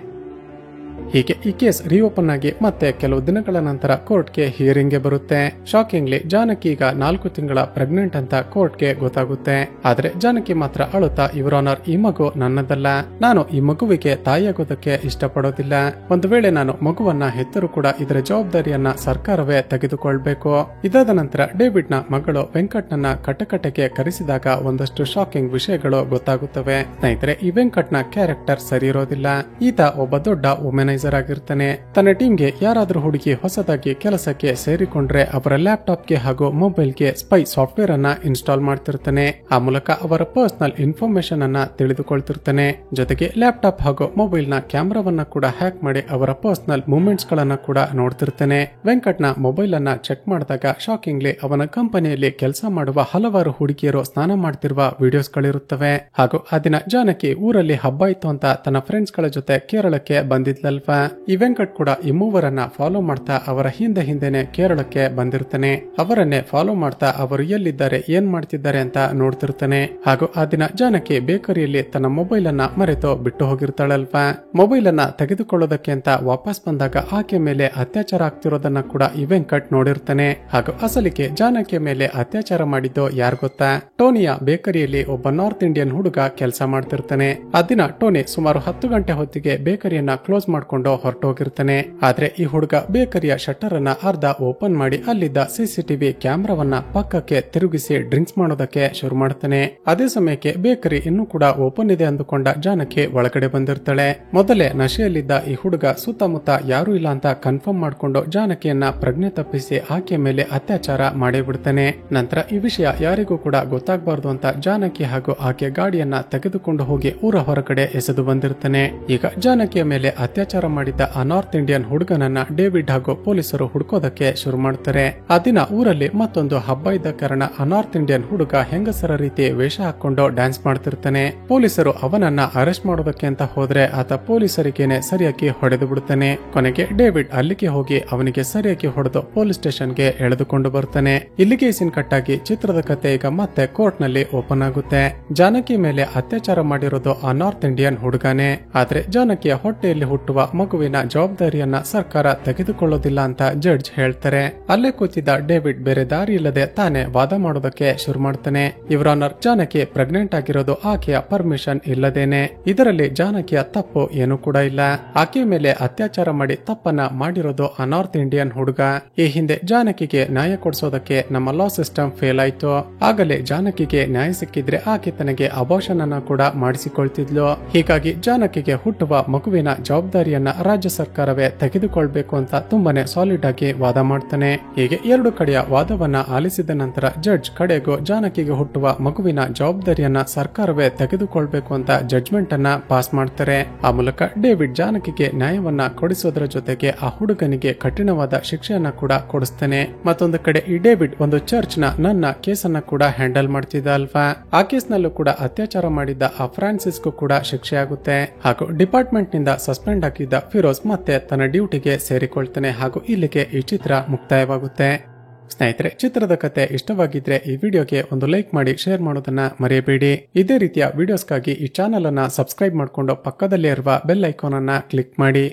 Speaker 1: ಹೀಗೆ ಈ ಕೇಸ್ ರಿಓಪನ್ ಆಗಿ ಮತ್ತೆ ಕೆಲವು ದಿನಗಳ ನಂತರ ಕೋರ್ಟ್ಗೆ ಹಿಯರಿಂಗ್ಗೆ ಬರುತ್ತೆ. ಶಾಕಿಂಗ್ಲಿ ಜಾನಕಿ ಈಗ 4 ತಿಂಗಳ ಪ್ರೆಗ್ನೆಂಟ್ ಅಂತ ಕೋರ್ಟ್ಗೆ ಗೊತ್ತಾಗುತ್ತೆ. ಆದ್ರೆ ಜಾನಕಿ ಮಾತ್ರ ಅಳುತ್ತಾ, ಯುವರ್ ಆನರ್, ಈ ಮಗು ನನ್ನದಲ್ಲ, ನಾನು ಈ ಮಗುವಿಗೆ ತಾಯಿಯಾಗೋದಕ್ಕೆ ಇಷ್ಟಪಡೋದಿಲ್ಲ. ಒಂದು ವೇಳೆ ನಾನು ಮಗುವನ್ನ ಹೆತ್ತರೂ ಕೂಡ ಇದರ ಜವಾಬ್ದಾರಿಯನ್ನ ಸರ್ಕಾರವೇ ತೆಗೆದುಕೊಳ್ಬೇಕು. ಇದಾದ ನಂತರ ಡೇವಿಡ್ ನ ಮಗಳು ವೆಂಕಟ್ನನ್ನ ಕಟಕಟೆಗೆ ಕರೆಸಿದಾಗ ಒಂದಷ್ಟು ಶಾಕಿಂಗ್ ವಿಷಯಗಳು ಗೊತ್ತಾಗುತ್ತವೆ. ಸ್ನೇಹಿತರೆ, ಈ ವೆಂಕಟ್ ನ ಕ್ಯಾರೆಕ್ಟರ್ ಸರಿ ಇರೋದಿಲ್ಲ. ಈತ ಒಬ್ಬ ದೊಡ್ಡ ವುಮೆನೈಸರ್ ಆಗಿರ್ತಾನೆ. ತನ್ನ ಟೀಮ್ಗೆ ಯಾರಾದ್ರೂ ಹುಡುಗಿ ಹೊಸದಾಗಿ ಕೆಲಸಕ್ಕೆ ಸೇರಿಕೊಂಡ್ರೆ ಅವರ ಲ್ಯಾಪ್ಟಾಪ್ಗೆ ಹಾಗೂ ಮೊಬೈಲ್ಗೆ ಸ್ಪೈ ಸಾಫ್ಟ್ವೇರ್ ಅನ್ನ ಇನ್ಸ್ಟಾಲ್ ಮಾಡ್ತಿರ್ತಾನೆ. ಆ ಮೂಲಕ ಅವರ ಪರ್ಸನಲ್ ಇನ್ಫಾರ್ಮೇಶನ್ ಅನ್ನ ತಿಳಿದುಕೊಳ್ತಿರ್ತಾನೆ. ಜೊತೆಗೆ ಲ್ಯಾಪ್ಟಾಪ್ ಹಾಗೂ ಮೊಬೈಲ್ ನ ಕ್ಯಾಮೆರಾವನ್ನ ಕೂಡ ಹ್ಯಾಕ್ ಮಾಡಿ ಅವರ ಪರ್ಸನಲ್ ಮೂವ್ಮೆಂಟ್ಸ್ ಗಳನ್ನ ಕೂಡ ನೋಡ್ತಿರ್ತಾನೆ. ವೆಂಕಟ್ ನ ಮೊಬೈಲ್ ಅನ್ನ ಚೆಕ್ ಮಾಡಿದಾಗ ಶಾಕಿಂಗ್ಲಿ ಅವನ ಕಂಪನಿಯಲ್ಲಿ ಕೆಲಸ ಮಾಡುವ ಹಲವಾರು ಹುಡುಗಿಯರು ಸ್ನಾನ ಮಾಡ್ತಿರುವ ವಿಡಿಯೋಸ್ ಗಳಿರುತ್ತವೆ. ಹಾಗೂ ಆ ದಿನ ಜಾನಕಿ ಊರಲ್ಲಿ ಹಬ್ಬ ಇತ್ತು ಅಂತ ತನ್ನ ಫ್ರೆಂಡ್ಸ್ ಗಳ ಜೊತೆ ಕೇರಳಕ್ಕೆ ಬಂದಿದ್ಲಲ್ವಾ. ಈ ವೆಂಕಟ್ ಕೂಡ ಈ ಮೂವರನ್ನ ಫಾಲೋ ಮಾಡ್ತಾ ಅವರ ಹಿಂದೆನೆ ಕೇರಳಕ್ಕೆ ಬಂದಿರ್ತಾನೆ. ಅವರನ್ನೇ ಫಾಲೋ ಮಾಡ್ತಾ ಅವರು ಎಲ್ಲಿದ್ದಾರೆ, ಏನ್ ಮಾಡ್ತಿದ್ದಾರೆ ಅಂತ ನೋಡ್ತಿರ್ತಾನೆ. ಹಾಗೂ ಆ ದಿನ ಜಾನಕಿ ಬೇಕರಿಯಲ್ಲಿ ತನ್ನ ಮೊಬೈಲ್ ಅನ್ನ ಮರೆತು ಬಿಟ್ಟು ಹೋಗಿರ್ತಾಳಲ್ವಾ. ಮೊಬೈಲ್ ಅನ್ನ ತೆಗೆದುಕೊಳ್ಳೋದಕ್ಕೆ ಅಂತ ವಾಪಸ್ ಬಂದಾಗ ಆಕೆ ಮೇಲೆ ಅತ್ಯಾಚಾರ ಆಗ್ತಿರೋದನ್ನ ಕೂಡ ಈ ವೆಂಕಟ್ ನೋಡಿರ್ತಾನೆ. ಹಾಗೂ ಅಸಲಿಗೆ ಜಾನಕಿ ಮೇಲೆ ಅತ್ಯಾಚಾರ ಮಾಡಿದ್ದು ಯಾರು ಗೊತ್ತಾ? ಟೋನಿಯ ಬೇಕರಿಯಲ್ಲಿ ಒಬ್ಬ ನಾರ್ತ್ ಇಂಡಿಯನ್ ಹುಡುಗ ಕೆಲಸ ಮಾಡ್ತಿರ್ತಾನೆ. ಆ ದಿನ ಟೋನಿ ಸುಮಾರು 10 ಗಂಟೆ ಹೊತ್ತಿಗೆ ಬೇಕರಿಯನ್ನ ಕ್ಲೋಸ್ ಮಾಡ್ಕೊಂಡು ಹೊರಟೋಗಿರ್ತಾನೆ. ಆದ್ರೆ ಈ ಹುಡುಗ ಬೇಕರಿಯ ಶಟರ್ ಅನ್ನ ಅರ್ಧ ಓಪನ್ ಮಾಡಿ ಅಲ್ಲಿದ್ದ ಸಿಸಿಟಿವಿ ಕ್ಯಾಮೆರಾವನ್ನ ಪಕ್ಕಕ್ಕೆ ತಿರುಗಿಸಿ ಡ್ರಿಂಕ್ಸ್ ಮಾಡೋದಕ್ಕೆ ಶುರು ಮಾಡ್ತಾನೆ. ಅದೇ ಸಮಯಕ್ಕೆ ಬೇಕರಿ ಇನ್ನೂ ಕೂಡ ಓಪನ್ ಇದೆ ಅಂದುಕೊಂಡ ಜಾನಕಿ ಒಳಗಡೆ ಬಂದಿರ್ತಾಳೆ. ಮೊದಲೇ ನಶೆಯಲ್ಲಿದ್ದ ಈ ಹುಡುಗ ಸುತ್ತಮುತ್ತ ಯಾರು ಇಲ್ಲ ಅಂತ ಕನ್ಫರ್ಮ್ ಮಾಡ್ಕೊಂಡು ಜಾನಕಿಯನ್ನ ಪ್ರಜ್ಞೆ ತಪ್ಪಿಸಿ ಆಕೆ ಮೇಲೆ ಅತ್ಯಾಚಾರ ಮಾಡೇ ಬಿಡ್ತಾನೆ. ನಂತರ ಈ ವಿಷಯ ಯಾರಿಗೂ ಕೂಡ ಗೊತ್ತಾಗಬಾರ್ದು ಅಂತ ಜಾನಕಿ ಹಾಗೂ ಆಕೆ ಗಾಡಿಯನ್ನ ತೆಗೆದುಕೊಂಡು ಹೋಗಿ ಊರ ಹೊರಗಡೆ ಎಸೆದು ಬಂದಿರ್ತಾನೆ. ಈಗ ಜಾನಕಿಯ ಮೇಲೆ ಅತ್ಯಾಚಾರ ಮಾಡಿದ್ದ ಆ ನಾರ್ತ್ ಇಂಡಿಯನ್ ಹುಡುಗನನ್ನ ಡೇವಿಡ್ ಹಾಗೂ ಪೊಲೀಸರು ಹುಡುಕೋದಕ್ಕೆ ಶುರು ಮಾಡ್ತಾರೆ. ಆ ದಿನ ಊರಲ್ಲಿ ಮತ್ತೊಂದು ಹಬ್ಬ ಇದ್ದ ಕಾರಣ ಆ ನಾರ್ತ್ ಇಂಡಿಯನ್ ಹುಡುಗ ಹೆಂಗಸರ ರೀತಿ ವೇಷ ಹಾಕೊಂಡು ಡ್ಯಾನ್ಸ್ ಮಾಡ್ತಿರ್ತಾನೆ. ಪೊಲೀಸರು ಅವನನ್ನ ಅರೆಸ್ಟ್ ಮಾಡೋದಕ್ಕೆ ಅಂತ ಹೋದ್ರೆ ಆತ ಪೊಲೀಸರಿಗೇನೆ ಸರಿಯಾಗಿ ಹೊಡೆದು ಬಿಡುತ್ತಾನೆ. ಕೊನೆಗೆ ಡೇವಿಡ್ ಅಲ್ಲಿಗೆ ಹೋಗಿ ಅವನಿಗೆ ಸರಿಯಾಗಿ ಹೊಡೆದು ಪೊಲೀಸ್ ಸ್ಟೇಷನ್ಗೆ ಎಳೆದುಕೊಂಡು ಬರ್ತಾನೆ. ಇಲ್ಲಿಗೆ ಸೀನ್ ಕಟ್ಟಾಗಿ ಚಿತ್ರದ ಕತೆ ಈಗ ಮತ್ತೆ ಕೋರ್ಟ್ ನಲ್ಲಿ ಓಪನ್ ಆಗುತ್ತೆ. ಜಾನಕಿ ಮೇಲೆ ಅತ್ಯಾಚಾರ ಮಾಡಿರೋದು ಆ ನಾರ್ತ್ ಇಂಡಿಯನ್ ಹುಡುಗನೇ. ಆದ್ರೆ ಜಾನಕಿಯ ಹೊಟ್ಟೆಯಲ್ಲಿ ಹುಟ್ಟುವ ಮಗುವಿನ ಜವಾಬ್ದಾರಿಯನ್ನ ಸರ್ಕಾರ ತೆಗೆದುಕೊಳ್ಳೋದಿಲ್ಲ ಅಂತ ಜಡ್ಜ್ ಹೇಳ್ತಾರೆ. ಅಲ್ಲೇ ಕೂತಿದ್ದ ಡೇವಿಡ್ ಬೇರೆ ದಾರಿ ಇಲ್ಲದೆ ತಾನೇ ವಾದ ಮಾಡೋದಕ್ಕೆ ಶುರು ಮಾಡ್ತಾನೆ. ಯುವರ್ ಆನರ್, ಜಾನಕಿ ಪ್ರೆಗ್ನೆಂಟ್ ಆಗಿರೋದು ಆಕೆಯ ಪರ್ಮಿಷನ್ ಇಲ್ಲದೇನೆ. ಇದರಲ್ಲಿ ಜಾನಕಿಯ ತಪ್ಪು ಏನು ಕೂಡ ಇಲ್ಲ. ಆಕೆಯ ಮೇಲೆ ಅತ್ಯಾಚಾರ ಮಾಡಿ ತಪ್ಪನ್ನ ಮಾಡಿರೋದು ಆ ನಾರ್ತ್ ಇಂಡಿಯನ್ ಹುಡುಗ. ಈ ಹಿಂದೆ ಜಾನಕಿಗೆ ನ್ಯಾಯ ಕೊಡಿಸೋದಕ್ಕೆ ನಮ್ಮ ಲಾ ಸಿಸ್ಟಮ್ ಫೇಲ್ ಆಯ್ತು. ಆಗಲೇ ಜಾನಕಿಗೆ ನ್ಯಾಯ ಸಿಕ್ಕಿದ್ರೆ ಆಕೆ ತನಗೆ ಅಬಾರ್ಷನ್ ಅನ್ನ ಕೂಡ ಮಾಡಿಸಿಕೊಳ್ತಿದ್ಲು. ಹೀಗಾಗಿ ಜಾನಕಿಗೆ ಹುಟ್ಟುವ ಮಗುವಿನ ಜವಾಬ್ದಾರಿಯನ್ನ ರಾಜ್ಯ ಸರ್ಕಾರವೇ ತೆಗೆದುಕೊಳ್ಬೇಕು ಅಂತ ತುಂಬಾನೇ ಸಾಲಿಡ್ ಆಗಿ ವಾದ ಮಾಡ್ತಾನೆ. ಹೀಗೆ ಎರಡು ಕಡೆಯ ವಾದವನ್ನ ಆಲಿಸಿದ ನಂತರ ಜಡ್ಜ್ ಕಡೆಗೂ ಜಾನಕಿಗೆ ಹುಟ್ಟುವ ಮಗುವಿನ ಜವಾಬ್ದಾರಿಯನ್ನ ಸರ್ಕಾರವೇ ತೆಗೆದುಕೊಳ್ಬೇಕು ಅಂತ ಜಡ್ಜ್ಮೆಂಟ್ ಅನ್ನ ಪಾಸ್ ಮಾಡ್ತಾರೆ. ಆ ಮೂಲಕ ಡೇವಿಡ್ ಜಾನಕಿಗೆ ನ್ಯಾಯವನ್ನ ಕೊಡಿಸೋದ್ರ ಜೊತೆಗೆ ಆ ಹುಡುಗನಿಗೆ ಕಠಿಣವಾದ ಶಿಕ್ಷೆಯನ್ನ ಕೂಡ ಕೊಡಿಸ್ತಾನೆ. ಮತ್ತೊಂದು ಕಡೆ ಈ ಡೇವಿಡ್ ಒಂದು ಚರ್ಚ್ ನ ನನ್ನ ಕೇಸನ್ನ ಕೂಡ ಹ್ಯಾಂಡಲ್ ಮಾಡ್ತಿದ್ದ ಅಲ್ವಾ. ಆ ಕೇಸ್ ನಲ್ಲೂ ಕೂಡ ಅತ್ಯಾಚಾರ ಮಾಡಿದ್ದ ಆ ಫ್ರಾನ್ಸಿಸ್ಗೂ ಕೂಡ ಶಿಕ್ಷೆ ಆಗುತ್ತೆ. ಹಾಗೂ ಡಿಪಾರ್ಟ್ಮೆಂಟ್ ನಿಂದ ಸಸ್ಪೆಂಡ್ ಆಗಿದ್ದ ಫಿರೋಜ್ ಮತ್ತೆ ತನ್ನ ಡ್ಯೂಟಿಗೆ ಸೇರಿಕೊಳ್ತಾನೆ. ಹಾಗೂ ಇಲ್ಲಿಗೆ ಈ ಚಿತ್ರ ಮುಕ್ತಾಯವಾಗುತ್ತೆ. ಸ್ನೇಹಿತರೆ, ಚಿತ್ರದ ಕತೆ ಇಷ್ಟವಾಗಿದ್ರೆ ಈ ವಿಡಿಯೋಗೆ ಒಂದು ಲೈಕ್ ಮಾಡಿ ಶೇರ್ ಮಾಡೋದನ್ನ ಮರೆಯಬೇಡಿ. ಇದೇ ರೀತಿಯ ವಿಡಿಯೋಸ್ಗಾಗಿ ಈ ಚಾನೆಲ್ ಅನ್ನ ಸಬ್ಸ್ಕ್ರೈಬ್ ಮಾಡಿಕೊಂಡು ಪಕ್ಕದಲ್ಲೇ ಇರುವ ಬೆಲ್ ಐಕಾನ್ ಅನ್ನ ಕ್ಲಿಕ್ ಮಾಡಿ.